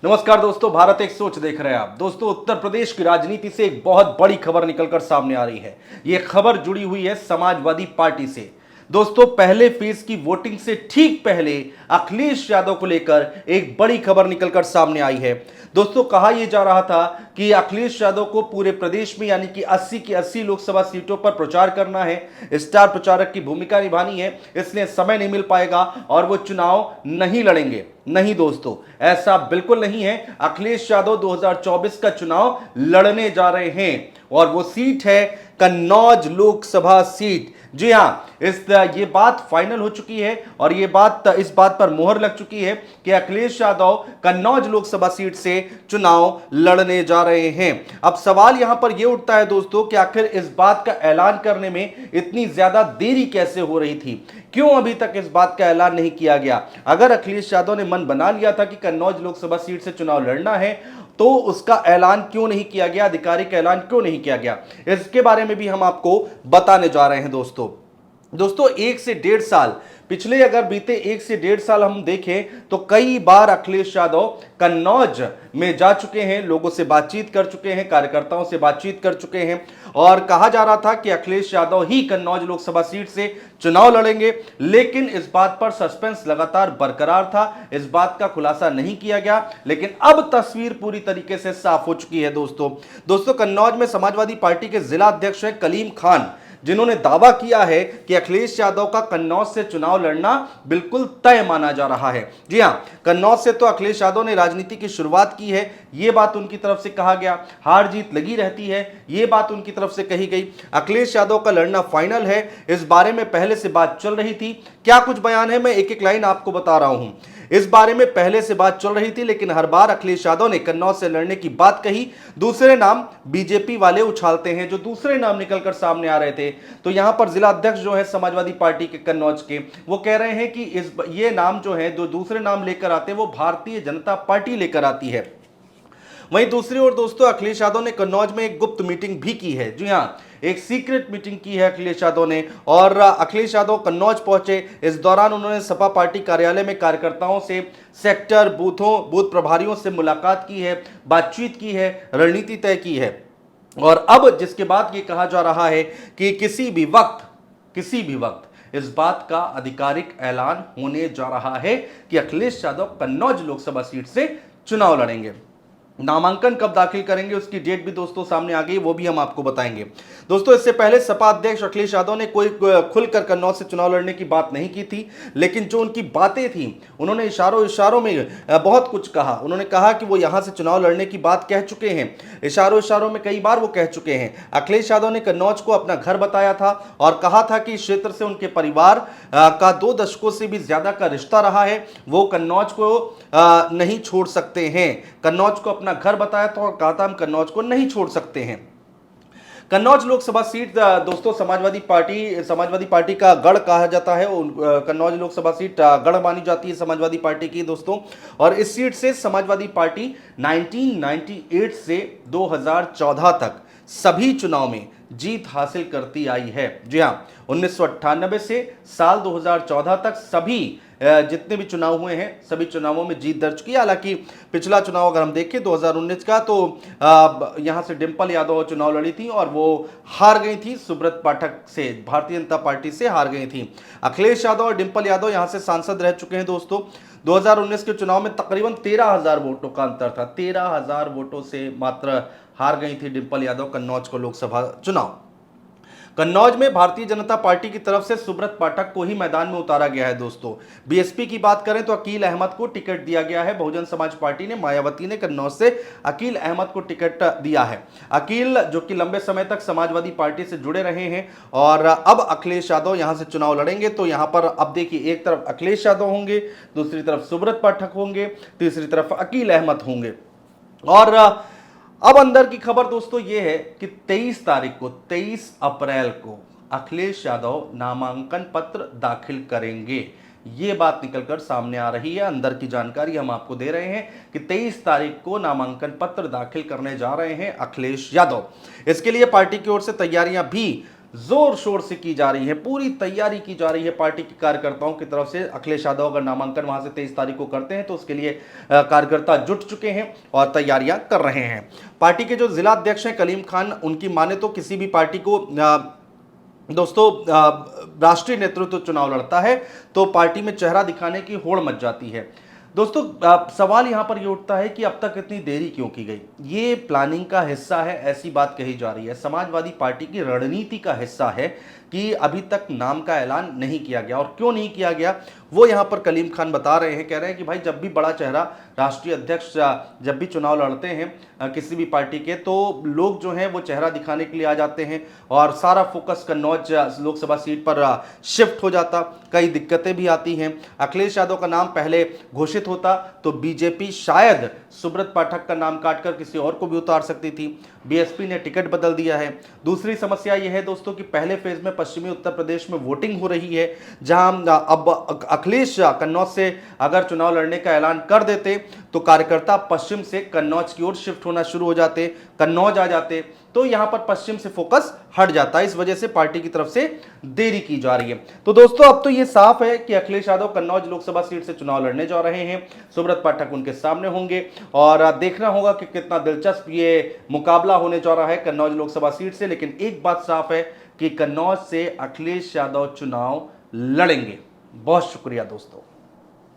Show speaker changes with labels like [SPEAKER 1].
[SPEAKER 1] नमस्कार दोस्तों, भारत एक सोच देख रहे हैं आप। दोस्तों, उत्तर प्रदेश की राजनीति से एक बहुत बड़ी खबर निकलकर सामने आ रही है। यह खबर जुड़ी हुई है समाजवादी पार्टी से। दोस्तों, पहले फेज की वोटिंग से ठीक पहले अखिलेश यादव को लेकर एक बड़ी खबर निकलकर सामने आई है। दोस्तों, कहा यह जा रहा था कि अखिलेश यादव को पूरे प्रदेश में यानी कि 80 की 80 लोकसभा सीटों पर प्रचार करना है, स्टार प्रचारक की भूमिका निभानी है, इसलिए समय नहीं मिल पाएगा और वो चुनाव नहीं लड़ेंगे। नहीं दोस्तों, ऐसा बिल्कुल नहीं है। अखिलेश यादव 2024 का चुनाव लड़ने जा रहे हैं और वो सीट है कन्नौज लोकसभा सीट। जी हां, ये बात फाइनल हो चुकी है और इस बात पर मोहर लग चुकी है कि अखिलेश यादव कन्नौज लोकसभा सीट से चुनाव लड़ने जा रहे हैं। अब सवाल यहां पर यह उठता है दोस्तों कि आखिर इस बात का ऐलान करने में इतनी ज्यादा देरी कैसे हो रही थी, क्यों अभी तक इस बात का ऐलान नहीं किया गया। अगर अखिलेश यादव ने मन बना लिया था कि कन्नौज लोकसभा सीट से चुनाव लड़ना है तो उसका ऐलान क्यों नहीं किया गया, आधिकारिक ऐलान क्यों नहीं किया गया, इसके बारे में भी हम आपको बताने जा रहे हैं। दोस्तों 1 से 1.5 साल पिछले, अगर बीते 1 से 1.5 साल हम देखें तो कई बार अखिलेश यादव कन्नौज में जा चुके हैं, लोगों से बातचीत कर चुके हैं, कार्यकर्ताओं से बातचीत कर चुके हैं और कहा जा रहा था कि अखिलेश यादव ही कन्नौज लोकसभा सीट से चुनाव लड़ेंगे। लेकिन इस बात पर सस्पेंस लगातार बरकरार था, इस बात का खुलासा नहीं किया गया। लेकिन अब तस्वीर पूरी तरीके से साफ हो चुकी है। दोस्तों कन्नौज में समाजवादी पार्टी के जिला अध्यक्ष है कलीम खान, जिन्होंने दावा किया है कि अखिलेश यादव का कन्नौज से चुनाव लड़ना बिल्कुल तय माना जा रहा है। जी हां, कन्नौज से तो अखिलेश यादव ने राजनीति की शुरुआत की है, यह बात उनकी तरफ से कहा गया। हार जीत लगी रहती है, यह बात उनकी तरफ से कही गई। अखिलेश यादव का लड़ना फाइनल है, इस बारे में पहले से बात चल रही थी। क्या कुछ बयान है, मैं एक एक लाइन आपको बता रहा हूं। इस बारे में पहले से बात चल रही थी, लेकिन हर बार अखिलेश यादव ने कन्नौज से लड़ने की बात कही, दूसरे नाम बीजेपी वाले उछालते हैं। जो दूसरे नाम निकलकर सामने आ रहे थे, तो यहां पर जिला अध्यक्ष जो है समाजवादी पार्टी के कन्नौज के, वो कह रहे हैं कि ये नाम जो है, जो दूसरे नाम लेकर आते हैं, वो भारतीय जनता पार्टी लेकर आती है। वहीं दूसरी ओर दोस्तों अखिलेश यादव ने कन्नौज में एक गुप्त मीटिंग भी की है। जी हां, एक सीक्रेट मीटिंग की है अखिलेश यादव ने और अखिलेश यादव कन्नौज पहुंचे। इस दौरान उन्होंने सपा पार्टी कार्यालय में कार्यकर्ताओं से, सेक्टर बूथ प्रभारियों से मुलाकात की है, बातचीत की है, रणनीति तय की है। और अब जिसके बाद ये कहा जा रहा है कि किसी भी वक्त इस बात का आधिकारिक ऐलान होने जा रहा है कि अखिलेश यादव कन्नौज लोकसभा सीट से चुनाव लड़ेंगे। नामांकन कब दाखिल करेंगे उसकी डेट भी दोस्तों सामने आ गई, वो भी हम आपको बताएंगे। दोस्तों इससे पहले सपा अध्यक्ष अखिलेश यादव ने कोई खुलकर कन्नौज से चुनाव लड़ने की बात नहीं की थी, लेकिन जो उनकी बातें थी, उन्होंने इशारों में बहुत कुछ कहा। उन्होंने कहा कि वो यहां से चुनाव लड़ने की बात कह चुके हैं, इशारों में कई बार वो कह चुके हैं। अखिलेश यादव ने कन्नौज को अपना घर बताया था और कहा था कि इस क्षेत्र से उनके परिवार का 2 दशकों से भी ज्यादा का रिश्ता रहा है, वो कन्नौज को नहीं छोड़ सकते हैं। कन्नौज को अपना घर बताया था और कहा था हम कन्नौज को नहीं छोड़ सकते हैं। कन्नौज लोकसभा सीट दोस्तों समाजवादी पार्टी का गढ़ कहा जाता है। कन्नौज लोकसभा सीट गढ़ मानी जाती है समाजवादी पार्टी की दोस्तों। और इस सीट से समाजवादी पार्टी 1998 से 2014 तक सभी चुनाव में जीत हासिल करती आई है। जी हां, 1998 से साल 2014 तक सभी जितने भी चुनाव हुए हैं, सभी चुनावों में जीत दर्ज की। हालांकि पिछला चुनाव अगर हम देखें 2019 का, तो यहां से डिंपल यादव चुनाव लड़ी थी और वो हार गई थी सुब्रत पाठक से, भारतीय जनता पार्टी से हार गई थी। अखिलेश यादव और डिंपल यादव यहां से सांसद रह चुके हैं दोस्तों। 2019 के चुनाव में तकरीबन 13,000 वोटों का अंतर था, 13,000 वोटों से मात्र हार गई थी डिंपल यादव कन्नौज को लोकसभा चुनाव। कन्नौज में भारतीय जनता पार्टी की तरफ से सुब्रत पाठक को ही मैदान में उतारा गया है दोस्तों। बीएसपी की बात करें तो अकील अहमद को टिकट दिया गया है। बहुजन समाज पार्टी ने, मायावती ने कन्नौज से अकील अहमद को टिकट दिया है। अकील जो कि लंबे समय तक समाजवादी पार्टी से जुड़े रहे हैं और अब अखिलेश यादव यहां से चुनाव लड़ेंगे। तो यहां पर अब देखिए, एक तरफ अखिलेश यादव होंगे, दूसरी तरफ सुब्रत पाठक होंगे, तीसरी तरफ अकील अहमद होंगे। और अब अंदर की खबर दोस्तों यह है कि 23 अप्रैल को अखिलेश यादव नामांकन पत्र दाखिल करेंगे। यह बात निकलकर सामने आ रही है, अंदर की जानकारी हम आपको दे रहे हैं कि 23 तारीख को नामांकन पत्र दाखिल करने जा रहे हैं अखिलेश यादव। इसके लिए पार्टी की ओर से तैयारियां भी जोर शोर से की जा रही है, पूरी तैयारी की जा रही है पार्टी के कार्यकर्ताओं की तरफ से। अखिलेश यादव अगर नामांकन वहां से 23 तारीख को करते हैं तो उसके लिए कार्यकर्ता जुट चुके हैं और तैयारियां कर रहे हैं। पार्टी के जो जिला अध्यक्ष हैं कलीम खान, उनकी माने तो किसी भी पार्टी को दोस्तों राष्ट्रीय नेतृत्व चुनाव लड़ता है तो पार्टी में चेहरा दिखाने की होड़ मच जाती है। दोस्तों सवाल यहां पर ये उठता है कि अब तक इतनी देरी क्यों की गई। ये प्लानिंग का हिस्सा है ऐसी बात कही जा रही है, समाजवादी पार्टी की रणनीति का हिस्सा है कि अभी तक नाम का ऐलान नहीं किया गया। और क्यों नहीं किया गया वो यहां पर कलीम खान बता रहे हैं, कह रहे हैं कि भाई जब भी बड़ा चेहरा राष्ट्रीय अध्यक्ष जब भी चुनाव लड़ते हैं किसी भी पार्टी के, तो लोग जो हैं वो चेहरा दिखाने के लिए आ जाते हैं और सारा फोकस कन्नौज लोकसभा सीट पर शिफ्ट हो जाता। कई दिक्कतें भी आती हैं। अखिलेश यादव का नाम पहले घोषित होता तो बीजेपी शायद सुब्रत पाठक का नाम काटकर किसी और को भी उतार सकती थी। बीएसपी ने टिकट बदल दिया है। दूसरी समस्या यह है दोस्तों कि पहले फेज में पश्चिमी उत्तर प्रदेश में वोटिंग हो रही है, जहां अब अखिलेश कन्नौज से अगर चुनाव लड़ने का ऐलान कर देते तो कार्यकर्ता पश्चिम से कन्नौज की ओर शिफ्ट होना शुरू हो जाते, कन्नौज आ जाते, तो यहां पर पश्चिम से फोकस हट जाता है। इस वजह से पार्टी की तरफ से देरी की जा रही है। तो दोस्तों अब तो यह साफ है कि अखिलेश यादव कन्नौज लोकसभा सीट से चुनाव लड़ने जा रहे हैं। सुब्रत पाठक उनके सामने होंगे और देखना होगा कि कितना दिलचस्प ये मुकाबला होने जा रहा है कन्नौज लोकसभा सीट से। लेकिन एक बात साफ है कि कन्नौज से अखिलेश यादव चुनाव लड़ेंगे। बहुत शुक्रिया दोस्तों।